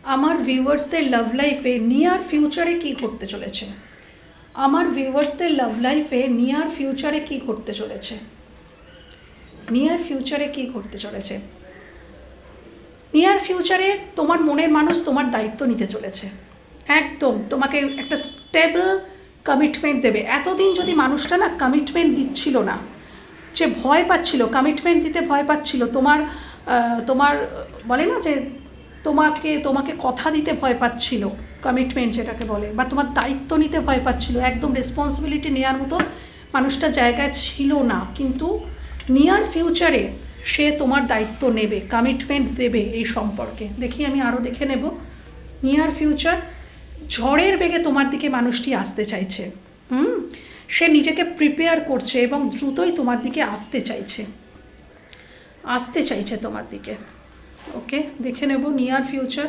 আমার ভিউয়ার্সদের লাভ লাইফে নিয়ার ফিউচারে কী ঘটতে চলেছে? আমার ভিউয়ার্সদের লাভ লাইফে নিয়ার ফিউচারে কী ঘটতে চলেছে? নিয়ার ফিউচারে কী ঘটতে চলেছে? নিয়ার ফিউচারে তোমার মনের মানুষ তোমার দায়িত্ব নিতে চলেছে। একদম তোমাকে একটা স্টেবল কমিটমেন্ট দেবে। এতদিন যদি মানুষটা না কমিটমেন্ট দিচ্ছিল না, যে ভয় পাচ্ছিল, কমিটমেন্ট দিতে ভয় পাচ্ছিল, তোমার বলে না যে তোমাকে কথা দিতে ভয় পাচ্ছিল, কমিটমেন্ট যেটাকে বলে, বা তোমার দায়িত্ব নিতে ভয় পাচ্ছিল, একদম রেসপন্সিবিলিটি নেওয়ার মতো মানুষটা জায়গায় ছিল না, কিন্তু নিয়ার ফিউচারে সে তোমার দায়িত্ব নেবে, কমিটমেন্ট দেবে এই সম্পর্কে। দেখি আমি আরও দেখে নেব। নিয়ার ফিউচার, ঝড়ের বেগে তোমার দিকে মানুষটি আসতে চাইছে। সে নিজেকে প্রিপেয়ার করছে এবং দ্রুতই তোমার দিকে আসতে চাইছে তোমার দিকে। ওকে, দেখে নেব নিয়ার ফিউচার।